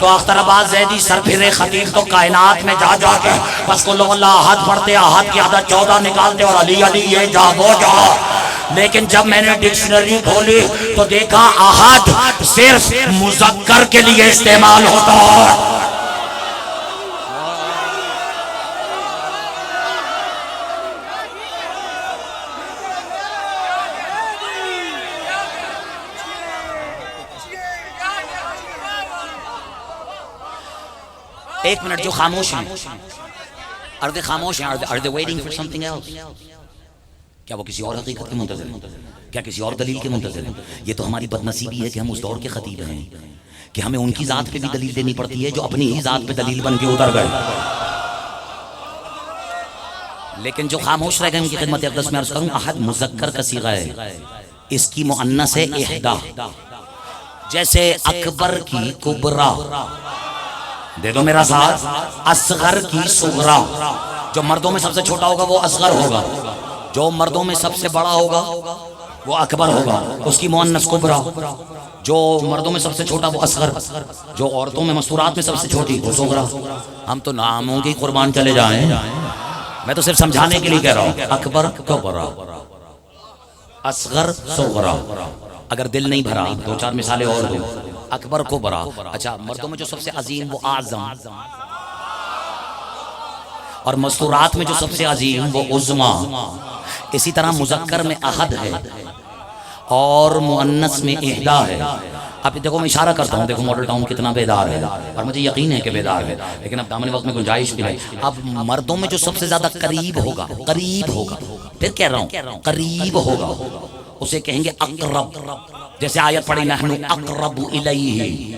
تو اختر آباد زیدی سر پھرے خطیب تو کائنات میں جا جا کے بس قل هو اللہ احد پڑھتے، احد کی عدد 14 نکالتے اور علی علی یہ جا وہ جا. لیکن جب میں نے ڈکشنری کھولی تو دیکھا احد صرف مذکر کے لیے استعمال ہوتا ہے. ایک منٹ، جو خاموش ہیں are they خاموش ہیں؟ are they waiting for something else؟ کیا وہ کسی اور حقیقت کے منتظر ہیں؟ کیا کسی اور دلیل کے منتظر ہیں؟ یہ تو ہماری بدنصیبی ہے کہ ہم اس دور کے خطیب ہیں کہ ہمیں ان کی ذات پہ بھی دلیل دینی پڑتی ہے جو اپنی ہی ذات پہ دلیل بن کے اتر گئے. لیکن جو خاموش رہ گئے ان کی خدمت اقدس میں عرض کروں، احد مذکر کا صیغہ ہے، اس کی مؤنث ہے احدا. جیسے اکبر کی کبرا، دے دو میرا ساتھ، اصغر کی صغرا. جو مردوں میں سب سے چھوٹا ہوگا وہ اصغر ہوگا، جو مردوں میں سب سے بڑا ہوگا وہ اکبر ہوگا، اس کی مؤنث کبرا. جو مردوں میں سب سے چھوٹا وہ اصغر، جو عورتوں میں مستورات میں سب سے چھوٹی وہ صغرا. ہم تو ناموں کی قربان چلے جائیں، میں تو صرف سمجھانے کے لیے کہہ رہا ہوں. اکبر کبرا، اصغر صغرا. اگر دل نہیں بھرا 2-4 مثالیں اور دو. اکبر کبرا. اچھا، مردوں میں جو سب سے عظیم وہ اعظم، اور مستورات میں جو سب سے عظیم وہ عظما. اسی طرح مذکر میں احد ہے اور مؤنث میں احدا ہے. اب دیکھو میں اشارہ کرتا ہوں، دیکھو ماڈل ٹاؤن کتنا بیدار ہے اور مجھے یقین ہے کہ بیدار ہے، لیکن اب دامن وقت میں گنجائش بھی ہے. اب مردوں میں جو سب سے زیادہ قریب ہوگا، پھر کہہ رہا ہوں قریب ہوگا، اسے کہیں گے اقرب. جیسے آیت پڑھی نحن اقرب الیہ،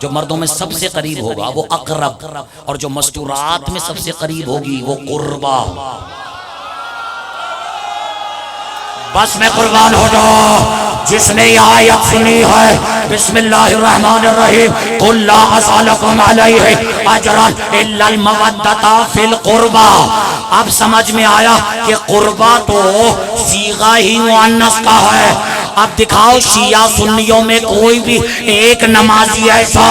جو مردوں میں سب سے قریب ہوگا وہ اقرب، اور جو مستورات میں سب سے قریب ہوگی وہ قربا. بس میں قربان ہو جاؤ جس نے یہ آیت سنی ہے. بسم اللہ الرحمن الرحیم. قل لا اسألکم علیہ اجرا الا المودۃ فی القربى. اب سمجھ میں آیا کہ قربا تو صیغہ ہی مؤنث کا ہے. اب دکھاؤ شیعہ سنیوں میں کوئی بھی ایک نمازی ایسا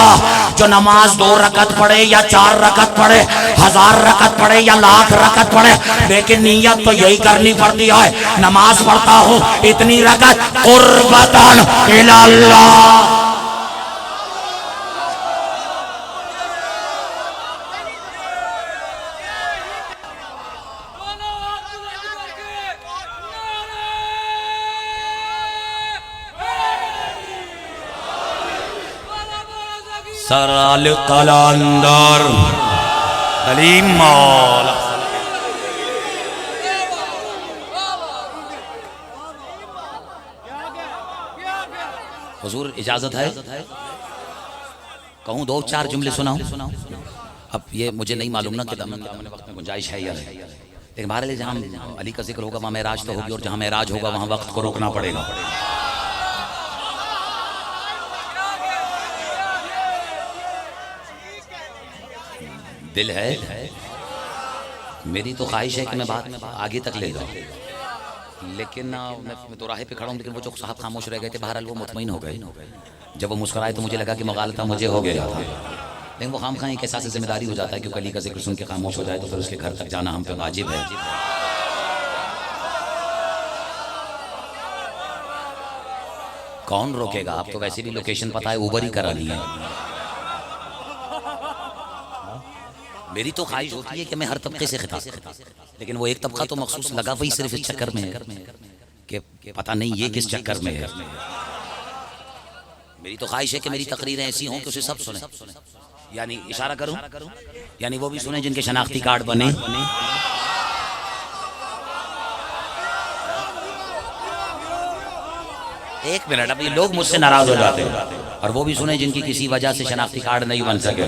جو نماز 2 رکعت پڑھے یا 4 رکعت پڑھے، 1000 رکعت پڑھے یا 1,00,000 رکعت پڑھے، لیکن نیت تو یہی کرنی پڑتی ہے، نماز پڑھتا ہوں اتنی رکعت قربتاً الی اللہ. سرال قلندر سلیم مولا. حضور اجازت ہے کہوں 2-4 جملے سناؤں؟ اب یہ مجھے نہیں معلوم نا کہ دامن وقت میں گنجائش ہے یا نہیں، لیکن ہمارے لیے جہاں علی کا ذکر ہوگا وہاں معراج تو ہوگی، اور جہاں معراج ہوگا وہاں وقت کو روکنا پڑے گا. دل ہے، میری تو خواہش ہے کہ میں بات آگے تک لے جاؤں، لیکن میں تو راہ پہ کھڑا ہوں. لیکن وہ جو صاحب خاموش رہ گئے تھے بہرحال وہ مطمئن ہو گئے. جب وہ مسکرائے تو مجھے لگا کہ مغالطہ مجھے ہو گیا تھا، لیکن وہ خامخواہ ایک احساس ذمہ داری ہو جاتا ہے کیونکہ علی کا ذکر سن کے خاموش ہو جائے تو پھر اس کے گھر تک جانا ہم پہ واجب ہے. کون روکے گا؟ آپ کو ویسے بھی لوکیشن پتہ ہے، اوبر ہی کرا لی ہے. میری تو خواہش ہوتی ہے کہ میں ہر طبقے سے خطاب کرتا، لیکن وہ ایک طبقہ تو مخصوص لگا وہی صرف اس چکر میں ہے کہ پتہ نہیں یہ کس چکر میں ہے. میری تو خواہش ہے کہ میری تقریریں ایسی ہوں کہ اسے سب سنیں، یعنی اشارہ کروں یعنی وہ بھی سنیں جن کے شناختی کارڈ بنے. ایک منٹ، اب یہ لوگ مجھ سے ناراض ہو جاتے ہیں، اور وہ بھی سنیں جن کی کسی وجہ سے شناختی کارڈ نہیں بن سکے،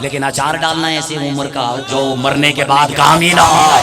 لیکن اچار ڈالنا ہے ایسی عمر کا جو مرنے کے بعد کام ہی نہ آئے.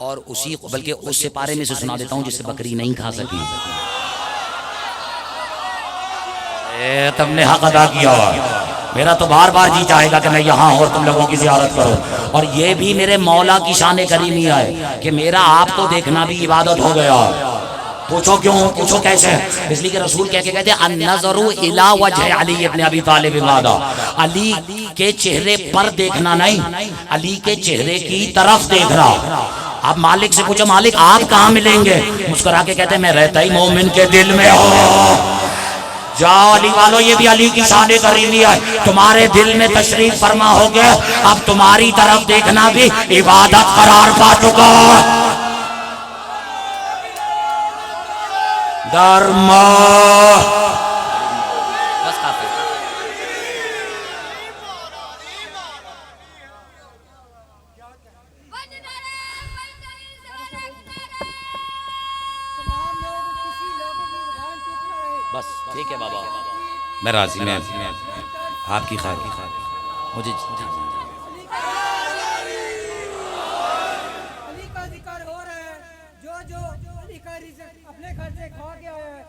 اور اسی بلکہ اس سے پارے میں سے سنا دیتا ہوں جس سے بکری نہیں کھا سکی. تم نے حق ادا کیا. میرا تو بار بار جی چاہے گا کہ میں یہاں اور تم لوگوں کی زیارت کروں. اور یہ بھی میرے مولا کی شان کریمی ہے کہ میرا آپ کو دیکھنا بھی عبادت ہو گیا. پوچھو کیوں, پوچھو کیسے؟ اس لیے کہ رسول کہہ کے کہتے ہیں النظر الی وجہ علی ابن ابی طالب ماذا, علی کے چہرے پر دیکھنا نہیں, علی کے چہرے کی طرف دیکھنا. آپ مالک سے پوچھو مالک آپ کہاں ملیں گے؟ مسکرا کے کہتے ہیں میں رہتا ہی مومن کے دل میں ہوں. جاؤ علی والو, یہ بھی علی کی شان کریمی ہے. تمہارے دل میں تشریف فرما ہو گئے, اب تمہاری طرف دیکھنا بھی عبادت قرار پا چکا. دھرما بس کافی. بس ٹھیک ہے بابا, میں راضی, میں آپ کی خواہش مجھے علی کا ذکر ہو رہا ہے. جو علی کا رزق اپنے گھر سے کھا گیا ہے,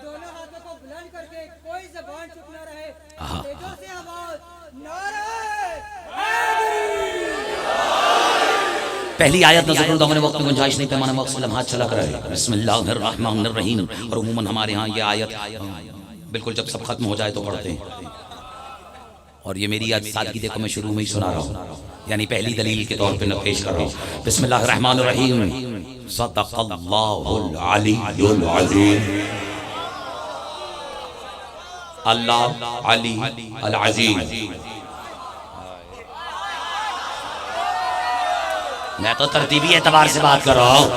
دونوں ہاتھوں کو بلند کر کے کوئی زبان چپ نہ رہے, تیجوں سے آواز نعرہ پہلی آیت نظر کر دامن وقت میں گنجائش نہیں, پیمانہ وقت سے لمحات چلک رہے. بسم اللہ الرحمن الرحیم. اور عموماً ہمارے ہاں یہ آیت بالکل جب سب ختم ہو جائے تو پڑھتے ہیں. اور یہ میری آج سادگی دیکھو میں شروع میں ہی سنا رہا ہوں, یعنی پہلی دلیل کے طور پہ میں پیش کر رہا ہوں. بسم اللہ الرحمن الرحیم. صدق اللہ العلی العظیم. اللہ علی العظیم. میں تو ترتیبی اعتبار سے بات کر رہا ہوں.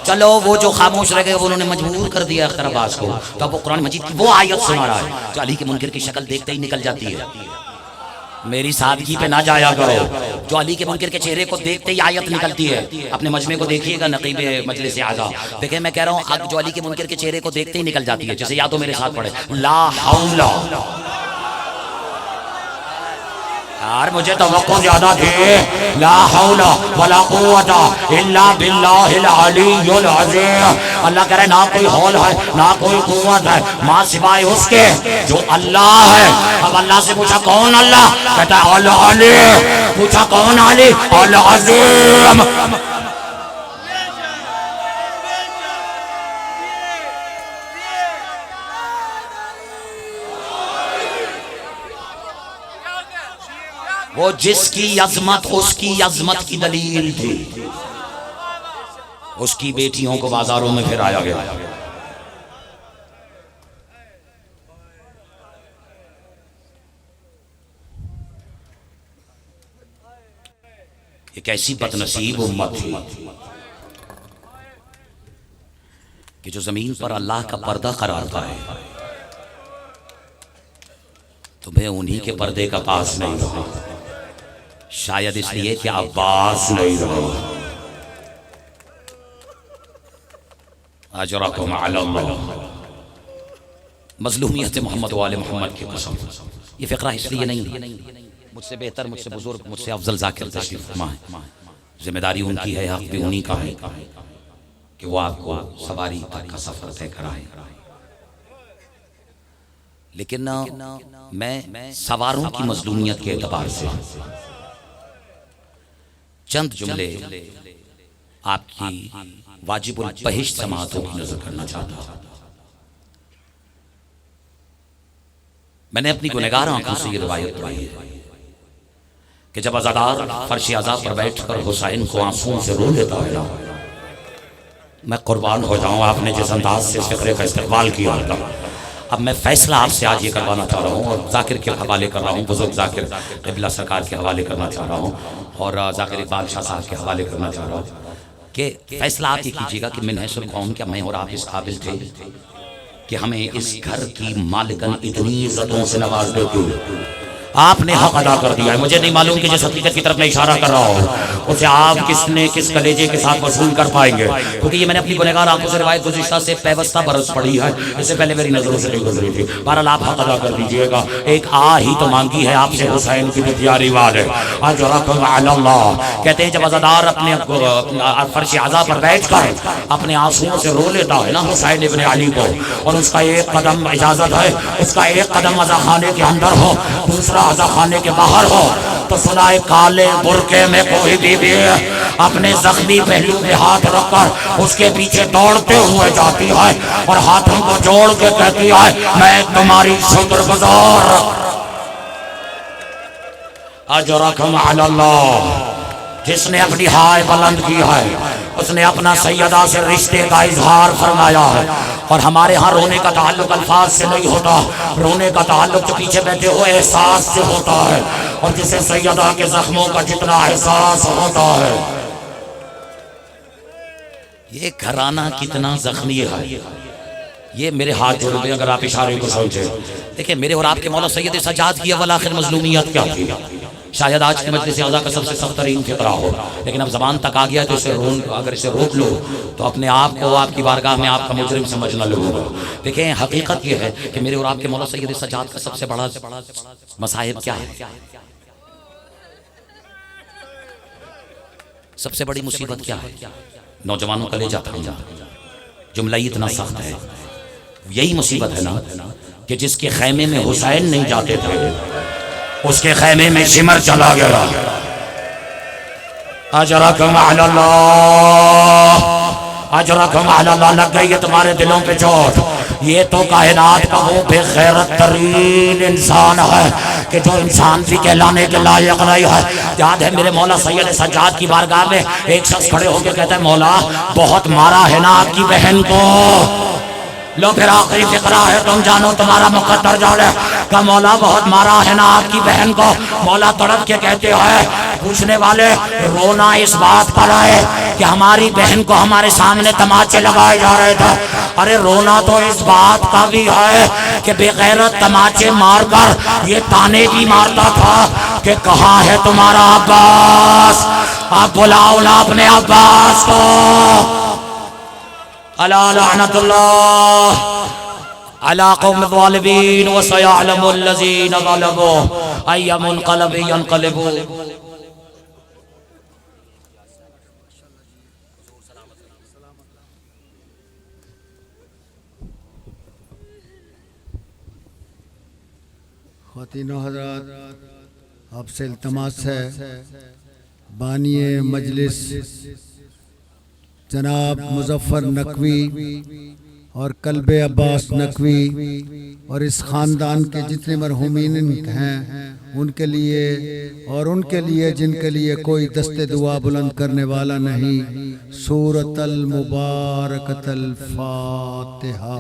چلو وہ جو خاموش رہ گئے وہ انہوں نے مجبور کر دیا اختر عباس کو, تو اب وہ قرآن مجید کی وہ آیت سنا رہا ہے جو علی کے منکر کی شکل دیکھتے ہی نکل جاتی ہے. میری سادگی پہ نہ جایا کرو. جو علی کے منکر کے چہرے کو دیکھتے ہی آیت نکلتی ہے, اپنے مجمع کو دیکھیے گا نقیب مجلس اعلیٰ, دیکھیں میں کہہ رہا ہوں اب جو علی کے منکر کے چہرے کو دیکھتے ہی نکل جاتی ہے. جیسے یا تو میرے ساتھ پڑھے لا حول, یار مجھے توقع زیادہ تھی, لا حول ولا قوت الا باللہ العلی العظیم. اللہ کہہ رہے نہ کوئی حول ہے نہ کوئی قوت ہے ماں سوائے اس کے جو اللہ ہے. اب اللہ سے پوچھا کون اللہ؟ کہتا ہے العلی. پوچھا کون علی؟ العظیم. وہ جس کی عظمت اس کی عظمت کی دلیل تھی, اس کی بیٹیوں کو بازاروں میں پھرایا گیا. ایک ایسی بد نصیب امت تھی کہ جو زمین پر اللہ کا پردہ قرار پائے, تمہیں انہی کے پردے کا پاس نہیں رہا, شاید اس لیے کہ عباس نہیں رہا. اجرکم علی اللہ. مظلومیت محمد و آل محمد کی قسم. یہ فقرہ اس لیے نہیں, مجھ سے بہتر, مجھ سے بزرگ, مجھ سے افضل ذاکر تشریف فرما ہے. ذمہ داری ان کی ہے, حق بھی انہی کا ہے کہ وہ آپ کو سواری تک کا سفر طے کرائے. لیکن میں سواروں کی مظلومیت کے اعتبار سے چند جملے آپ کی واجب البہشت سماعتوں کی نظر کرنا چاہتا ہوں. میں نے اپنی گنہگار آنکھوں سے یہ روایت پڑھی ہے کہ جب عزادار فرش عزا پر بیٹھ کر حسین کو آنسوں سے رو لیتا ہے, میں قربان ہو جاؤں آپ نے جس انداز سے فقرے کا استقبال کیا ہے. اب میں فیصلہ آپ سے آج یہ کروانا چاہ رہا ہوں اور ذاکر کے حوالے کر رہا ہوں, بزرگ ذاکر قبلہ سرکار کے حوالے کرنا چاہ رہا ہوں, اور ذاکر اقبال شاہ صاحب کے حوالے کرنا چاہ رہا ہوں کہ فیصلہ آپ یہ کیجیے گا کہ منحصر القوم کیا میں اور آپ اس قابل تھے کہ ہمیں اس گھر کی مالکن اتنی عزتوں سے نواز دیتی. آپ نے حق ادا کر دیا ہے. مجھے نہیں معلوم کہ جس حقیقت کی طرف میں اشارہ کر رہا ہوں اسے آپ کس کلیجے کے ساتھ وصول کر پائیں گے، کیونکہ یہ میں نے اپنی گنہگار آنکھوں سے روایت گزشتہ سے پیوستہ برس پڑی ہے، اس سے پہلے میری نظروں سے نہیں گزری تھی. بہرحال آپ حق ادا کر دیجئے گا. ایک ہی تو مانگی ہے آپ سے حسین کی پیاری والے اجرکم علی اللہ. کہتے ہیں جب عزادار اپنے فرش عزا پر بیٹھ کر اپنے آنسوؤں سے رو لیتا ہے نا حسین ابن علی کو، اور اس کا ایک قدم اجازت ہے، اس کا ایک قدم عزا خانے کے اندر ہو، دوسرا عزا خانے کے باہر ہو، تو سنائے کالے برقعے میں کوئی بی بی اپنے زخمی پہلو پہ ہاتھ رکھ کر اس کے پیچھے دوڑتے ہوئے جاتی ہے اور ہاتھوں کو جوڑ کے کہتی ہے میں تمہاری شکر گزار. اجرکم علی اللہ. جس نے اپنی ہائے بلند کی ہے اس نے اپنا سیدہ سے رشتے کا اظہار فرمایا ہے. اور ہمارے ہاں رونے کا تعلق الفاظ سے نہیں ہوتا، رونے کا تعلق جو پیچھے بیٹھے ہوئے احساس سے ہوتا ہے، اور جسے سیدہ کے زخموں کا جتنا احساس ہوتا ہے. یہ گھرانہ کتنا زخمی ہے. یہ میرے ہاتھ جوڑ دیں اگر آپ اشارے کو سمجھیں. دیکھیں میرے اور آپ کے مولا سید سجاد کی اول آخر مظلومیت کیا تھی؟ شاید آج کے مجلس اعضاء کا سب سے سخت ترین فقرہ ہو، لیکن اب زبان تک آ گیا تو اگر اسے روک لو تو اپنے آپ کو آپ کی بارگاہ میں آپ کا مجرم سمجھنا لگو گا. دیکھیں حقیقت یہ ہے کہ میرے اور آپ کے مولا سید سجاد کا سب سے بڑا مصائب کیا ہے؟ سب سے بڑی مصیبت کیا ہے؟ نوجوانوں کا لے جاتا ہوں جملہ اتنا سخت ہے. یہی مصیبت ہے نا کہ جس کے خیمے میں حسین نہیں جاتے تھے اس کے خیمے میں شمر چلا گیا. اجرکم علی اللہ. اجرکم علی اللہ. لگ گئی ہے تمہارے دلوں پہ چوٹ. یہ تو کائنات کا وہ بے غیرت ترین انسان ہے کہ جو انسان بھی کہلانے کے لائق نہیں ہے. یاد ہے میرے مولا سید سجاد کی بارگاہ میں ایک شخص کھڑے ہو کے کہتا ہے مولا بہت مارا ہے نا آپ کی بہن کو. لو پھر آخری فقرہ ہے تم جانو تمہارا مقدر جانے کہ مولا بہت مارا ہے نا آپ کی بہن کو. مولا تڑپ کے کہتے ہیں پوچھنے والے رونا اس بات پر ہے کہ ہماری بہن کو ہمارے سامنے تماچے لگائے جا رہے تھے. ارے رونا تو اس بات کا بھی ہے کہ بے غیرت تماچے مار کر یہ تانے بھی مارتا تھا کہ کہاں ہے تمہارا عباس. آپ بلاؤ نا اپنے عباس کو. الا لعنت اللہ علی قوم الظالمین وسیعلم الذین ظلموا ای منقلب ینقلبون. خواتین و حضرات آپ سے التماس ہے بانی مجلس جناب مظفر نقوی اور قلب عباس نقوی اور اس خاندان کے جتنے مرحومین ہیں ان کے لیے اور ان کے لیے جن کے لیے کوئی دست دعا بلند کرنے والا نہیں، سورۃ المبارکۃ الفاتحہ.